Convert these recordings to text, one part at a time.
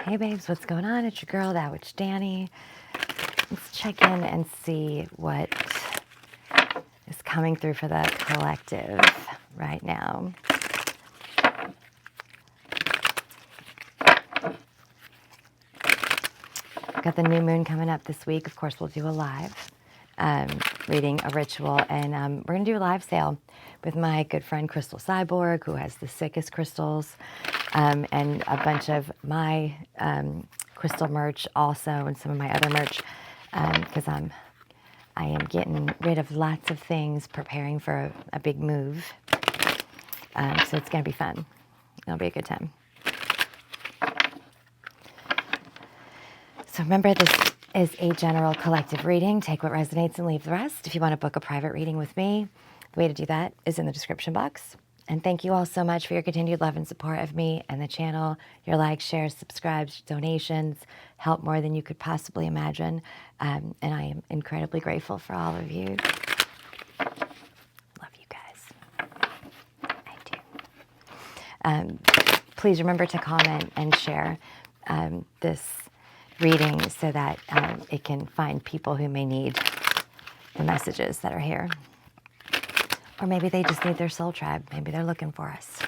Hey babes, what's going on? It's your girl, That Witch Dani. Let's check in and see what is coming through for the collective right now. Got the new moon coming up this week. Of course, we'll do a live reading, a ritual, and we're going to do a live sale with my good friend Crystal Cyborg, who has the sickest crystals, and a bunch of my crystal merch also, and some of my other merch, because I am getting rid of lots of things, preparing for a big move. So it's going to be fun. It'll be a good time. So remember, this is a general collective reading. Take what resonates and leave the rest. If you want to book a private reading with me, the way to do that is in the description box. And thank you all so much for your continued love and support of me and the channel. Your likes, shares, subscribes, donations help more than you could possibly imagine. And I am incredibly grateful for all of you. Love you guys. I do. Please remember to comment and share this reading so that it can find people who may need the messages that are here. Or maybe they just need their soul tribe. Maybe they're looking for us.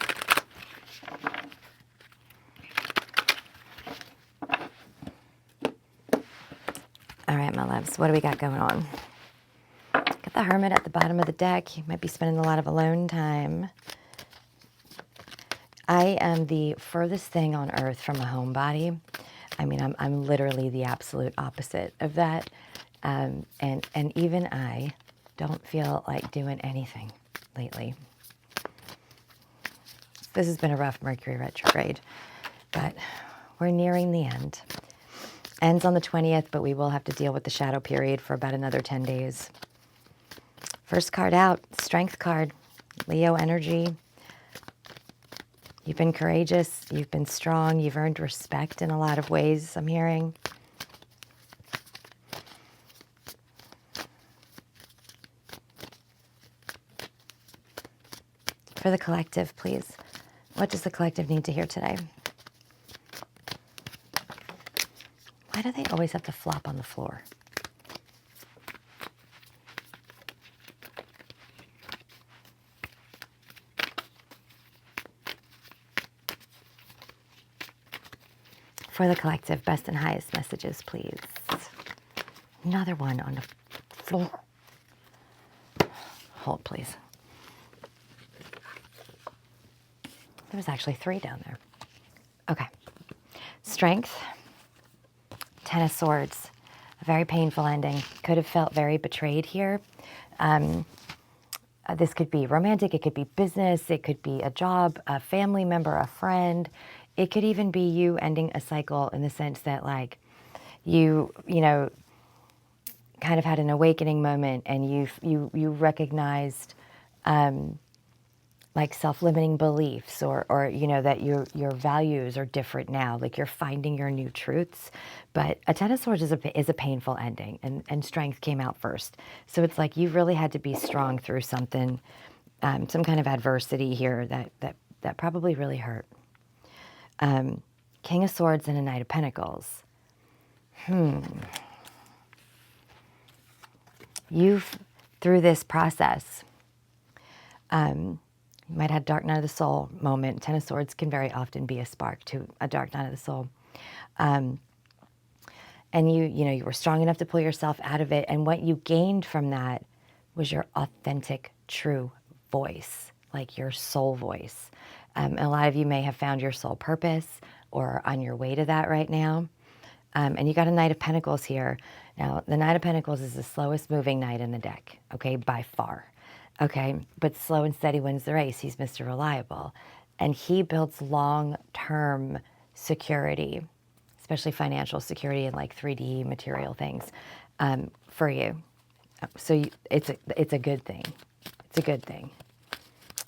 All right, my loves, what do we got going on? Got the Hermit at the bottom of the deck. You might be spending a lot of alone time. I am the furthest thing on earth from a homebody. I mean, I'm literally the absolute opposite of that. And even I don't feel like doing anything lately. This has been a rough Mercury retrograde, but we're nearing the end. Ends on the 20th, but we will have to deal with the shadow period for about another 10 days. First card out, Strength card, Leo energy. You've been courageous, you've been strong, you've earned respect in a lot of ways, I'm hearing. For the collective, please. What does the collective need to hear today? Why do they always have to flop on the floor? For the collective, best and highest messages, please. Another one on the floor. Hold, please. There was actually 3 down there. Okay. Strength. 10 of Swords. A very painful ending. Could have felt very betrayed here. This could be romantic. It could be business. It could be a job, a family member, a friend. It could even be you ending a cycle in the sense that, like, you know, kind of had an awakening moment and you recognized like self-limiting beliefs or you know, that your values are different now, like you're finding your new truths. But a 10 of Swords is a painful ending, and Strength came out first. So it's like you really had to be strong through something, some kind of adversity here that probably really hurt. King of Swords and a Knight of Pentacles. You've, through this process, you might have dark night of the soul moment. 10 of Swords can very often be a spark to a dark night of the soul. And you were strong enough to pull yourself out of it. And what you gained from that was your authentic, true voice, like your soul voice. And a lot of you may have found your soul purpose or on your way to that right now. And you got a Knight of Pentacles here. Now, the Knight of Pentacles is the slowest moving knight in the deck, okay, by far. Okay, but slow and steady wins the race. He's Mr. Reliable. And he builds long-term security, especially financial security and like 3D material things for you. So it's a good thing. It's a good thing.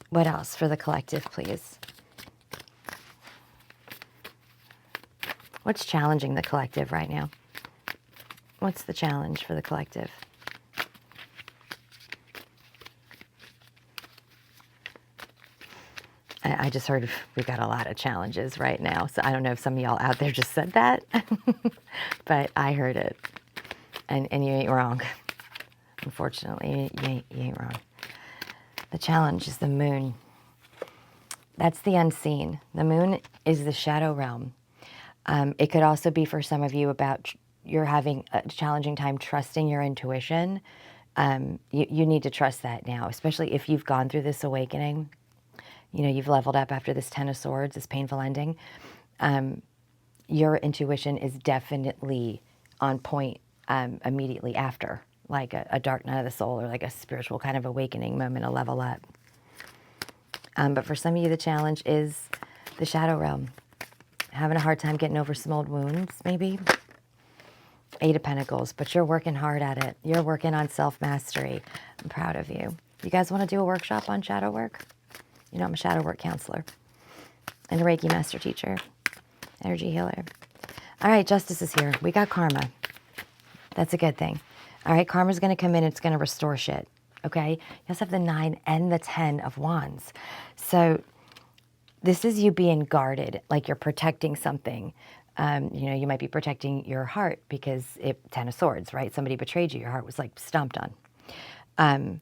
What else for the collective, please? What's challenging the collective right now? What's the challenge for the collective? I just heard we've got a lot of challenges right now. So I don't know if some of y'all out there just said that, but I heard it. And you ain't wrong. Unfortunately, you ain't wrong. The challenge is the moon. That's the unseen. The moon is the shadow realm. It could also be for some of you about you're having a challenging time trusting your intuition. You need to trust that now, especially if you've gone through this awakening. You know, you've leveled up after this Ten of Swords, this painful ending. Your intuition is definitely on point immediately after, like a dark night of the soul or like a spiritual kind of awakening moment, a level up. But for some of you, the challenge is the shadow realm. Having a hard time getting over some old wounds, maybe. 8 of Pentacles, but you're working hard at it. You're working on self-mastery. I'm proud of you. You guys want to do a workshop on shadow work? You know, I'm a shadow work counselor and a Reiki master teacher, energy healer. All right, justice is here. We got karma. That's a good thing. All right, karma's going to come in. It's going to restore shit, okay? You also have the 9 and the 10 of Wands. So this is you being guarded, like you're protecting something. You know, you might be protecting your heart because 10 of Swords, right? Somebody betrayed you. Your heart was like stomped on.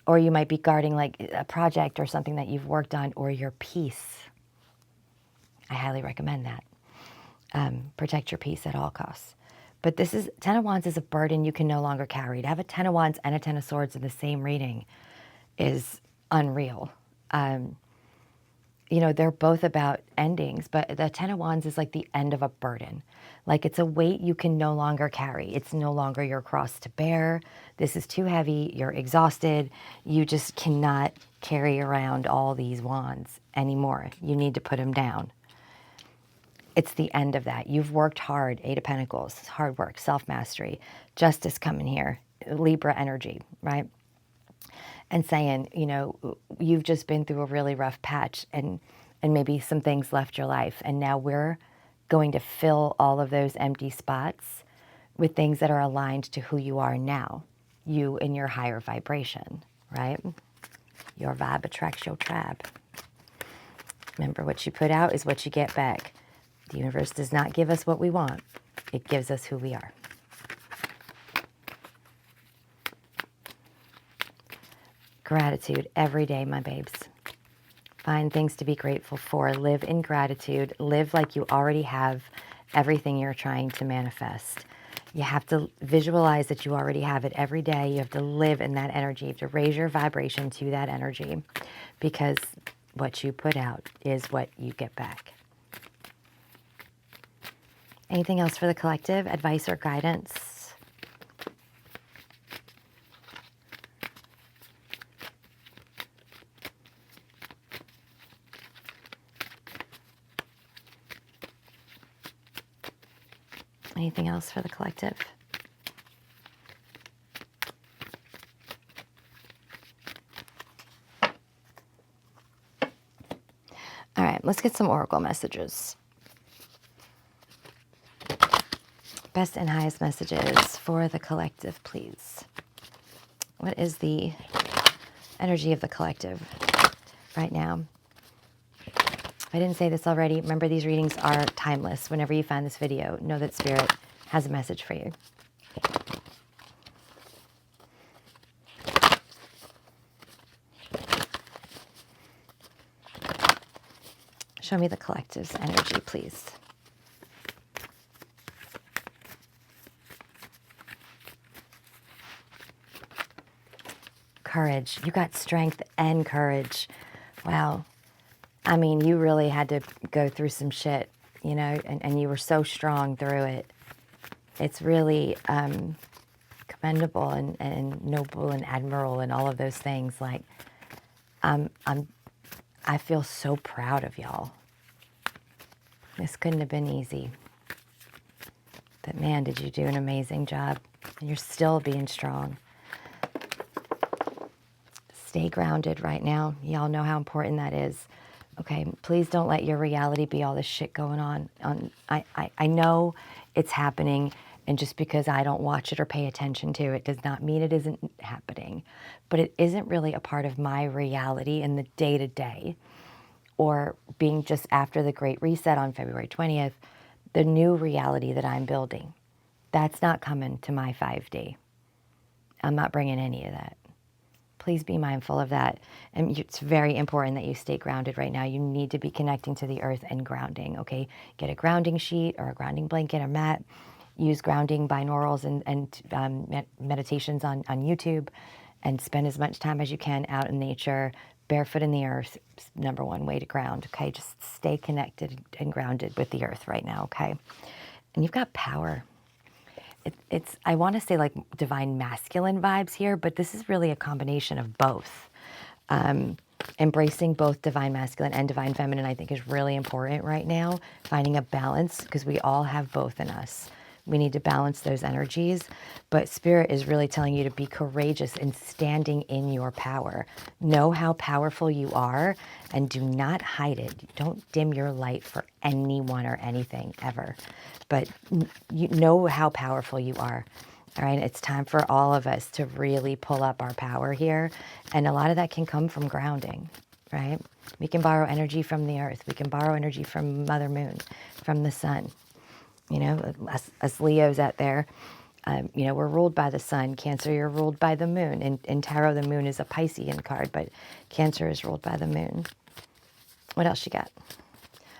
Or you might be guarding like a project or something that you've worked on, or your peace. I highly recommend that. Protect your peace at all costs. But this is, 10 of Wands is a burden you can no longer carry. To have a 10 of Wands and a 10 of Swords in the same reading is unreal. You know, they're both about endings, but the 10 of Wands is like the end of a burden. Like it's a weight you can no longer carry. It's no longer your cross to bear. This is too heavy. You're exhausted. You just cannot carry around all these wands anymore. You need to put them down. It's the end of that. You've worked hard. 8 of Pentacles, hard work, self-mastery, justice coming here, Libra energy, right? And saying, you know, you've just been through a really rough patch and maybe some things left your life. And now we're going to fill all of those empty spots with things that are aligned to who you are now, you in your higher vibration, right? Your vibe attracts your tribe. Remember, what you put out is what you get back. The universe does not give us what we want. It gives us who we are. Gratitude every day, my babes. Find things to be grateful for. Live in gratitude. Live like you already have everything you're trying to manifest. You have to visualize that you already have it every day. You have to live in that energy. You have to raise your vibration to that energy, because what you put out is what you get back. Anything else for the collective? Advice or guidance? Anything else for the collective? All right, let's get some oracle messages. Best and highest messages for the collective, please. What is the energy of the collective right now? If I didn't say this already, remember these readings are timeless. Whenever you find this video, know that Spirit has a message for you. Show me the collective's energy, please. Courage. You got strength and courage. Wow. I mean, you really had to go through some shit, you know, and you were so strong through it. It's really commendable and noble and admirable and all of those things. Like, I feel so proud of y'all. This couldn't have been easy. But man, did you do an amazing job. And you're still being strong. Stay grounded right now. Y'all know how important that is. Okay, please don't let your reality be all this shit going on. I know it's happening, and just because I don't watch it or pay attention to it does not mean it isn't happening. But it isn't really a part of my reality in the day-to-day. or being just after the Great Reset on February 20th, the new reality that I'm building, that's not coming to my 5D. I'm not bringing any of that. Please be mindful of that. And it's very important that you stay grounded right now. You need to be connecting to the earth and grounding, okay? Get a grounding sheet or a grounding blanket or mat. Use grounding binaurals and meditations on YouTube, and spend as much time as you can out in nature, barefoot in the earth. Number one way to ground, okay? Just stay connected and grounded with the earth right now, okay? And you've got power. It's I want to say like divine masculine vibes here, but this is really a combination of both. Embracing both divine masculine and divine feminine, I think, is really important right now. Finding a balance, because we all have both in us. We need to balance those energies, but Spirit is really telling you to be courageous in standing in your power. Know how powerful you are and do not hide it. Don't dim your light for anyone or anything ever, but you know how powerful you are. All right, it's time for all of us to really pull up our power here, and a lot of that can come from grounding, right? We can borrow energy from the earth. We can borrow energy from Mother Moon, from the sun. You know, us Leos out there, you know, we're ruled by the sun. Cancer, you're ruled by the moon. In tarot, the moon is a Piscean card, but Cancer is ruled by the moon. What else you got?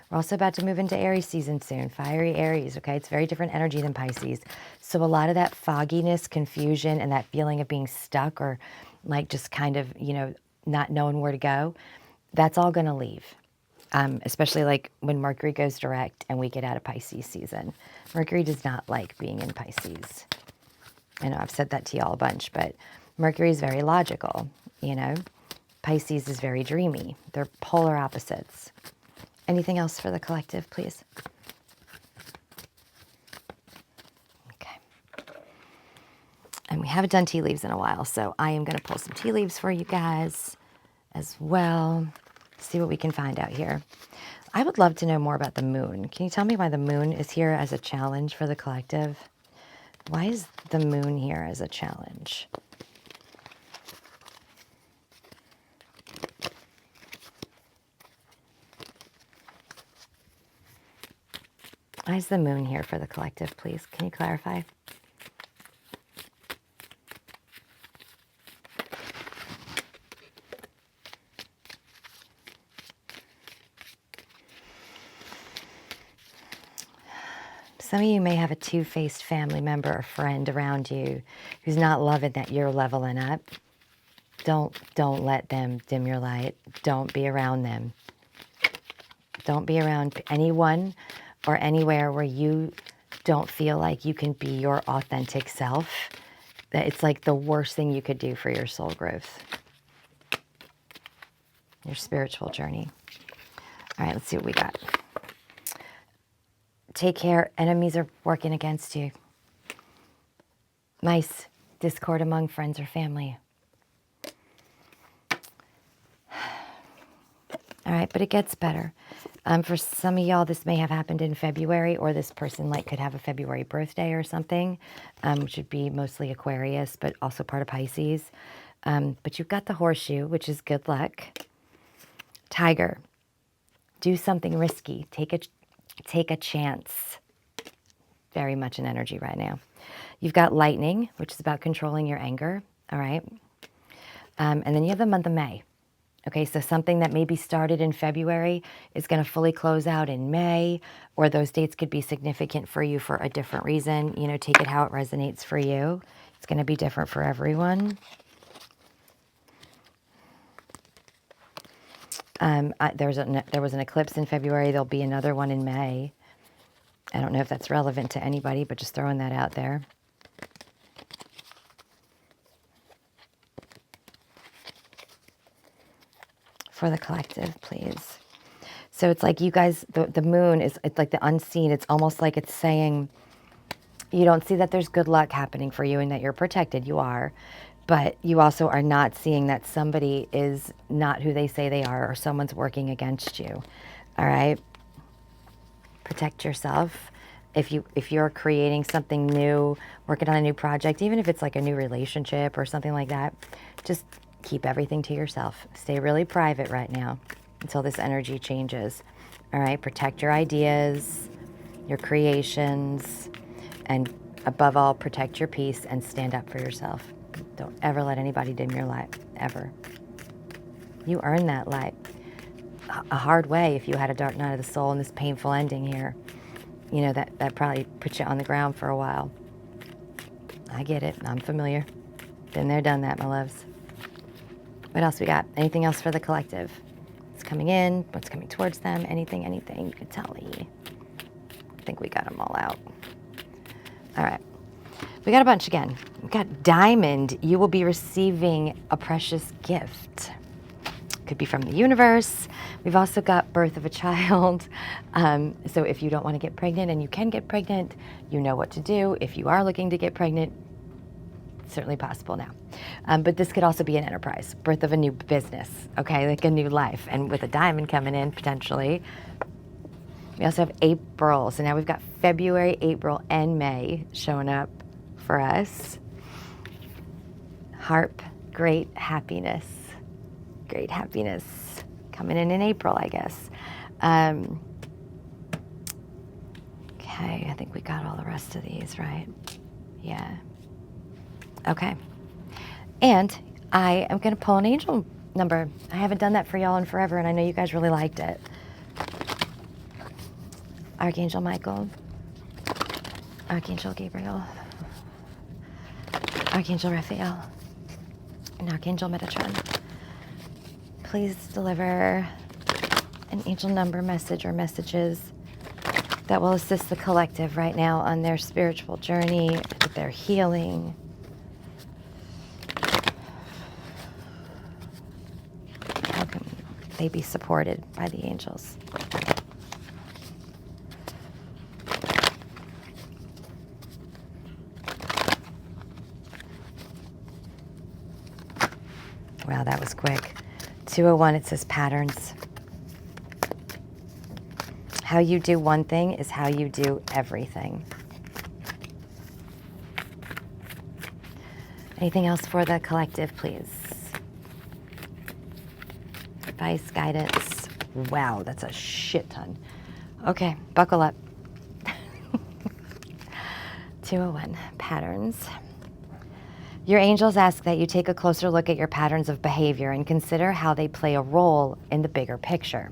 We're also about to move into Aries season soon. Fiery Aries, okay? It's very different energy than Pisces. So a lot of that fogginess, confusion, and that feeling of being stuck or like just kind of, you know, not knowing where to go, that's all going to leave. Especially like when Mercury goes direct and we get out of Pisces season. Mercury does not like being in Pisces. I know I've said that to y'all a bunch, but Mercury is very logical, you know. Pisces is very dreamy. They're polar opposites. Anything else for the collective, please? Okay. And we haven't done tea leaves in a while, so I am going to pull some tea leaves for you guys as well. See what we can find out here. I would love to know more about the moon. Can you tell me why the moon is here as a challenge for the collective? Why is the moon here as a challenge? Why is the moon here for the collective, please? Can you clarify? Some of you may have a two-faced family member or friend around you who's not loving that you're leveling up. Don't let them dim your light. Don't be around them. Don't be around anyone or anywhere where you don't feel like you can be your authentic self. That it's like the worst thing you could do for your soul growth, your spiritual journey. All right, let's see what we got. Take care. Enemies are working against you. Nice. Discord among friends or family. All right, but it gets better. For some of y'all, this may have happened in February, or this person like could have a February birthday or something, which would be mostly Aquarius, but also part of Pisces. But you've got the horseshoe, which is good luck. Tiger. Do something risky. Take a chance. Very much in energy right now. You've got lightning, which is about controlling your anger. All right. And then you have the month of May. Okay, so something that maybe started in February is going to fully close out in May, or those dates could be significant for you for a different reason. You know, take it how it resonates for you. It's going to be different for everyone. There was an eclipse in February. There'll be another one in May. I don't know if that's relevant to anybody, but just throwing that out there. For the collective, please. So it's like you guys, the moon is, it's like the unseen. It's almost like it's saying, you don't see that there's good luck happening for you and that you're protected. You are. But you also are not seeing that somebody is not who they say they are, or someone's working against you. All right? Protect yourself. If you're creating something new, working on a new project, even if it's like a new relationship or something like that, just keep everything to yourself. Stay really private right now. until this energy changes. All right, protect your ideas, your creations, and above all, protect your peace and stand up for yourself. Don't ever let anybody dim your light, ever. You earned that light. A hard way if you had a dark night of the soul and this painful ending here. You know, that probably put you on the ground for a while. I get it. I'm familiar. Been there, done that, my loves. What else we got? Anything else for the collective? What's coming in? What's coming towards them? Anything you could tell me. I think we got them all out. All right. We got a bunch again. We got Diamond. You will be receiving a precious gift. Could be from the universe. We've also got birth of a child. So if you don't want to get pregnant and you can get pregnant, you know what to do. If you are looking to get pregnant, it's certainly possible now. But this could also be an enterprise, birth of a new business, okay, like a new life. And with a diamond coming in, potentially. We also have April. So now we've got February, April, and May showing up for us. Harp, great happiness. Great happiness coming in April, I guess. Okay, I think we got all the rest of these, right? Yeah. Okay. And I am going to pull an angel number. I haven't done that for y'all in forever, and I know you guys really liked it. Archangel Michael, Archangel Gabriel, Archangel Raphael, and Archangel Metatron. Please deliver an angel number message or messages that will assist the collective right now on their spiritual journey, with their healing. How can they be supported by the angels? Wow, that was quick. 201, it says patterns. How you do one thing is how you do everything. Anything else for the collective, please? Advice, guidance. Wow, that's a shit ton. Okay, buckle up. 201, patterns. Your angels ask that you take a closer look at your patterns of behavior and consider how they play a role in the bigger picture.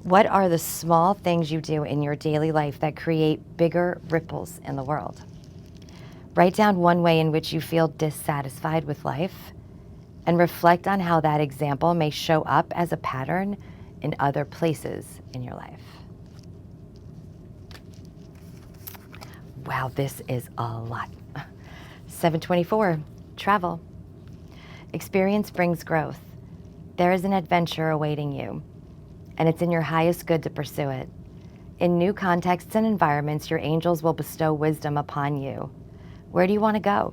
What are the small things you do in your daily life that create bigger ripples in the world? Write down one way in which you feel dissatisfied with life and reflect on how that example may show up as a pattern in other places in your life. Wow, this is a lot. 724, travel. Experience brings growth. There is an adventure awaiting you, and it's in your highest good to pursue it. In new contexts and environments, your angels will bestow wisdom upon you. Where do you want to go?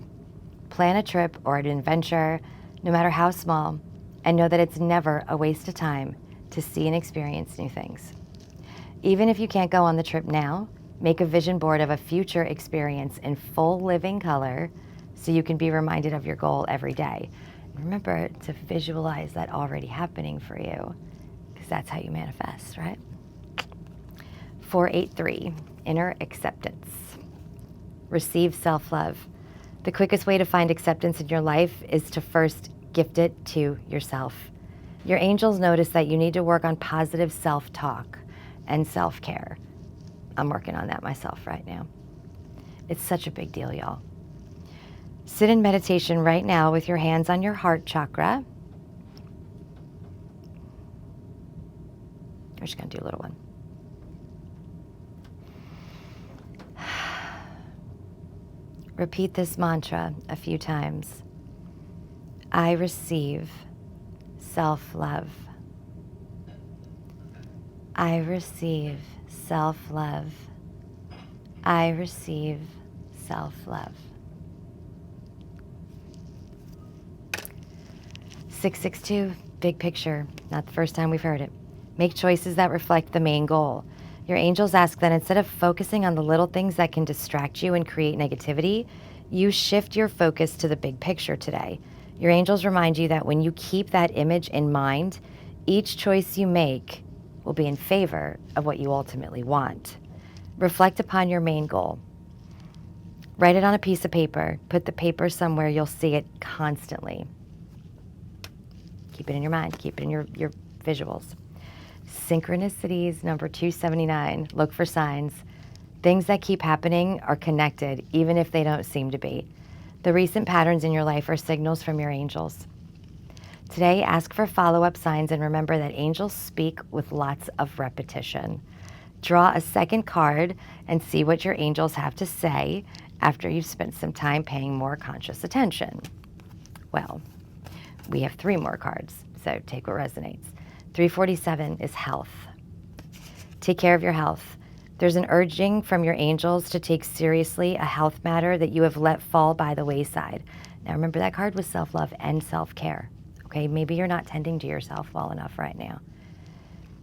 Plan a trip or an adventure, no matter how small, and know that it's never a waste of time to see and experience new things. Even if you can't go on the trip now, make a vision board of a future experience in full living color so you can be reminded of your goal every day. And remember to visualize that already happening for you, because that's how you manifest, right? 483, inner acceptance. Receive self-love. The quickest way to find acceptance in your life is to first gift it to yourself. Your angels notice that you need to work on positive self-talk and self-care. I'm working on that myself right now. It's such a big deal, y'all. Sit in meditation right now with your hands on your heart chakra. We're just going to do a little one. Repeat this mantra a few times. I receive self-love. I receive self-love. I receive self-love. 662, big picture. Not the first time we've heard it. Make choices that reflect the main goal. Your angels ask that instead of focusing on the little things that can distract you and create negativity, you shift your focus to the big picture today. Your angels remind you that when you keep that image in mind, Each choice you make will be in favor of what you ultimately want. Reflect upon your main goal. Write it on a piece of paper. Put the paper somewhere you'll see it constantly. Keep it in your mind. Keep it in your visuals. Synchronicities, number 279. Look for signs. Things that keep happening are connected, even if they don't seem to be. The recent patterns in your life are signals from your angels. Today, ask for follow-up signs and remember that angels speak with lots of repetition. Draw a second card and see what your angels have to say after you've spent some time paying more conscious attention. Well, we have 3 more cards, so take what resonates. 347 is health. Take care of your health. There's an urging from your angels to take seriously a health matter that you have let fall by the wayside. Now remember, that card was self-love and self-care. Okay, maybe you're not tending to yourself well enough right now.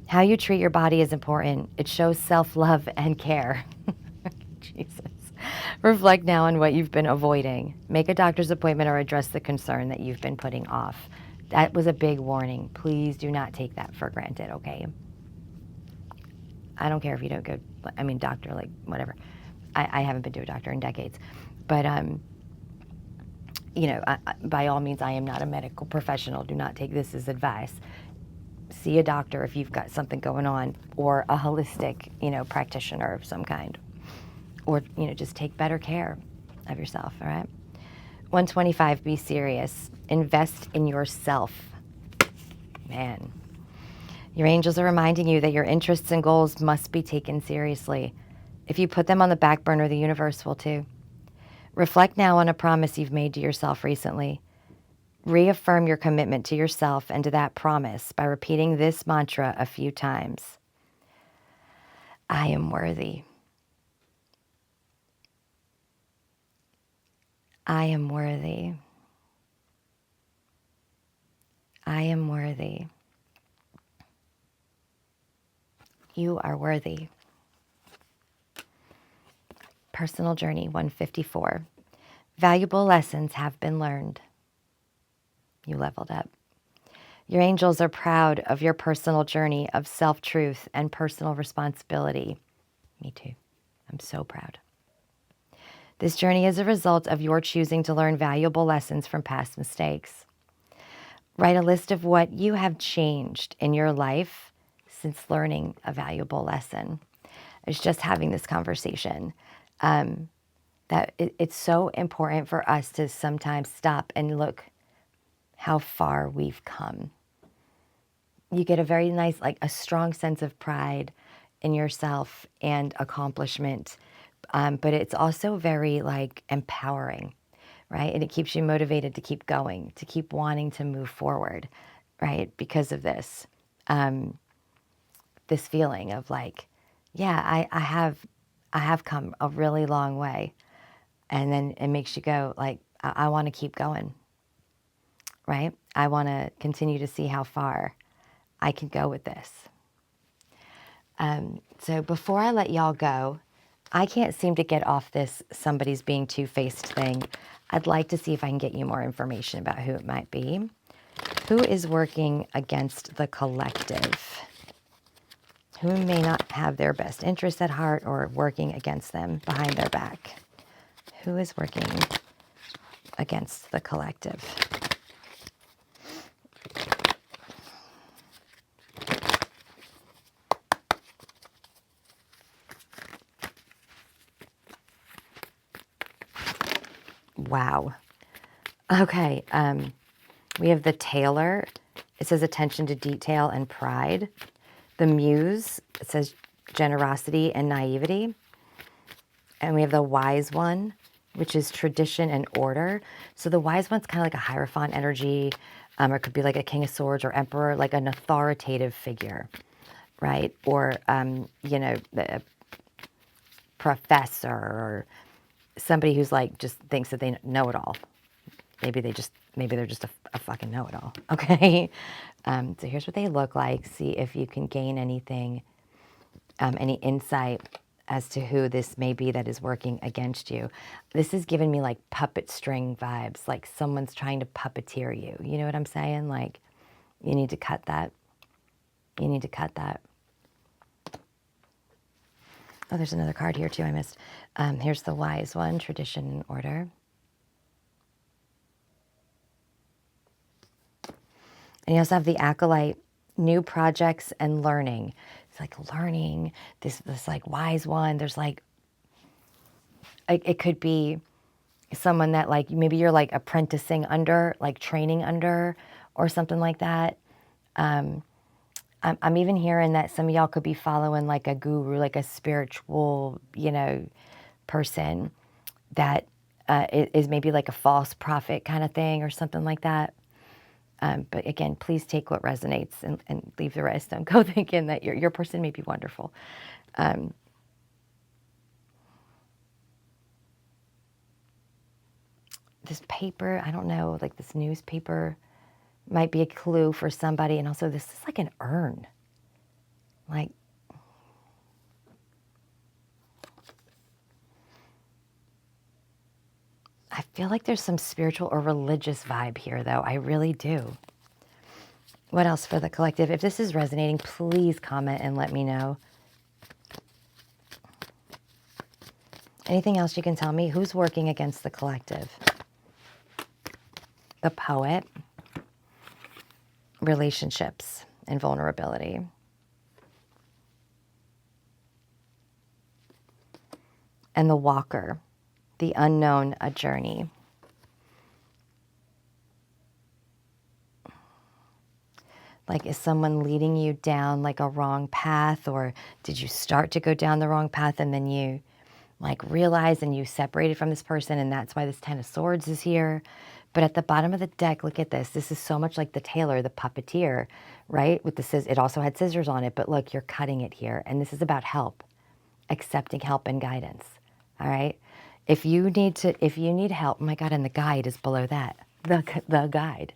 How you treat your body is important. It shows self-love and care. Jesus. Reflect now on what you've been avoiding. Make a doctor's appointment or address the concern that you've been putting off. That was a big warning. Please do not take that for granted, okay? I don't care if you don't go, doctor, like, whatever. I haven't been to a doctor in decades. But, by all means, I am not a medical professional. Do not take this as advice. See a doctor if you've got something going on, or a holistic, practitioner of some kind. Or, just take better care of yourself, all right? 125, be serious. Invest in yourself. Man. Your angels are reminding you that your interests and goals must be taken seriously. If you put them on the back burner, the universe will too. Reflect now on a promise you've made to yourself recently. Reaffirm your commitment to yourself and to that promise by repeating this mantra a few times. I am worthy. I am worthy. I am worthy. You are worthy. Personal journey 154. Valuable lessons have been learned. You leveled up. Your angels are proud of your personal journey of self-truth and personal responsibility. Me too. I'm so proud. This journey is a result of your choosing to learn valuable lessons from past mistakes. Write a list of what you have changed in your life since learning a valuable lesson. I was just having this conversation that it's so important for us to sometimes stop and look how far we've come. You get a very nice, like a strong sense of pride in yourself and accomplishment. But it's also very like empowering, right? And it keeps you motivated to keep going, to keep wanting to move forward, right? Because of this, this feeling of like, yeah, I have come a really long way. And then it makes you go like, I want to keep going, right? I want to continue to see how far I can go with this. So before I let y'all go, I can't seem to get off this somebody's being two-faced thing. I'd like to see if I can get you more information about who it might be. Who is working against the collective? Who may not have their best interests at heart or working against them behind their back? Who is working against the collective? Wow. Okay, we have the tailor. It says attention to detail and pride. The muse, it says generosity and naivety. And we have the wise one, which is tradition and order. So the wise one's kind of like a Hierophant energy, or it could be like a King of Swords or Emperor, like an authoritative figure, right? Or, the professor, or somebody who's like just thinks that they know it all. Maybe they're just a fucking know-it-all, okay? So here's what they look like. See if you can gain anything, any insight as to who this may be that is working against you. This is giving me like puppet string vibes, like someone's trying to puppeteer you. You know what I'm saying? Like, you need to cut that. You need to cut that. Oh, there's another card here too I missed. Here's the wise one, tradition and order. And you also have the acolyte, new projects and learning. It's like learning, this like wise one. There's like, it could be someone that like, maybe you're like apprenticing under, like training under or something like that. I'm even hearing that some of y'all could be following like a guru, like a spiritual, person that is maybe like a false prophet kind of thing or something like that. But again, please take what resonates and leave the rest. Don't go thinking that your person may be wonderful. This paper, I don't know, like this newspaper might be a clue for somebody. And also this is like an urn. Like, I feel like there's some spiritual or religious vibe here, though. I really do. What else for the collective? If this is resonating, please comment and let me know. Anything else you can tell me? Who's working against the collective? The poet. Relationships and vulnerability. And the walker. The unknown, a journey. Like, is someone leading you down like a wrong path, or did you start to go down the wrong path and then you like realize and you separated from this person, and that's why this Ten of Swords is here? But at the bottom of the deck, look at this. This is so much like the tailor, the puppeteer, right? With the scissors, it also had scissors on it, but look, you're cutting it here. And this is about help, accepting help and guidance. All right. If you need help, oh my God, and the guide is below that. The guide.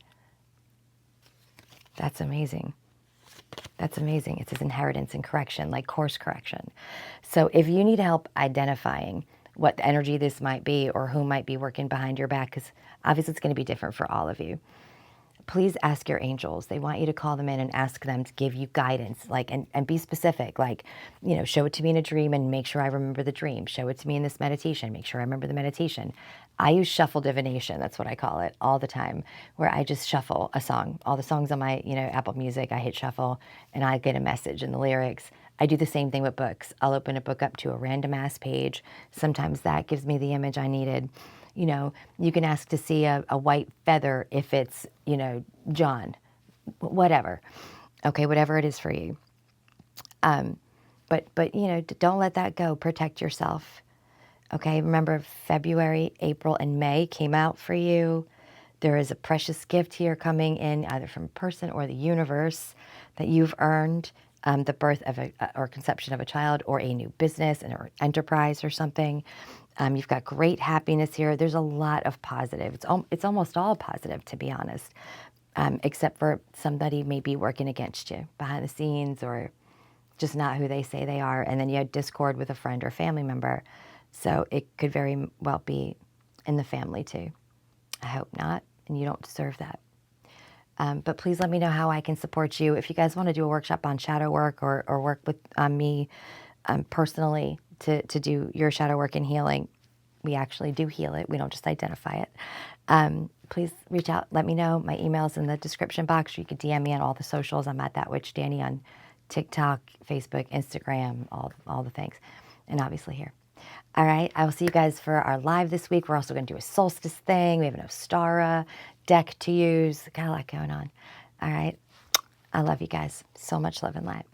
That's amazing. That's amazing. It says inheritance and correction, like course correction. So if you need help identifying what energy this might be or who might be working behind your back, because obviously it's going to be different for all of you, please ask your angels. They want you to call them in and ask them to give you guidance, like, and be specific, like, show it to me in a dream and make sure I remember the dream. Show it to me in this meditation. Make sure I remember the meditation. I use shuffle divination. That's what I call it all the time, where I just shuffle a song. All the songs on my, Apple Music, I hit shuffle and I get a message in the lyrics. I do the same thing with books. I'll open a book up to a random ass page. Sometimes that gives me the image I needed. You can ask to see a white feather if it's, John, whatever. Okay, whatever it is for you. But don't let that go. Protect yourself. Okay, remember February, April, and May came out for you. There is a precious gift here coming in, either from a person or the universe, that you've earned. The birth of or conception of a child, or a new business or enterprise or something. You've got great happiness here. There's a lot of positive. It's almost all positive, to be honest, except for somebody maybe working against you behind the scenes, or just not who they say they are. And then you had discord with a friend or family member. So it could very well be in the family too. I hope not, and you don't deserve that. But please let me know how I can support you. If you guys want to do a workshop on shadow work, or work with me personally to do your shadow work and healing, we actually do heal it. We don't just identify it. Please reach out. Let me know. My email's in the description box. You can DM me on all the socials. I'm at That Witch Dani on TikTok, Facebook, Instagram, all the things. And obviously here. All right, I will see you guys for our live this week. We're also going to do a solstice thing. We have an Ostara deck to use. Got a lot going on. All right, I love you guys. So much love and light.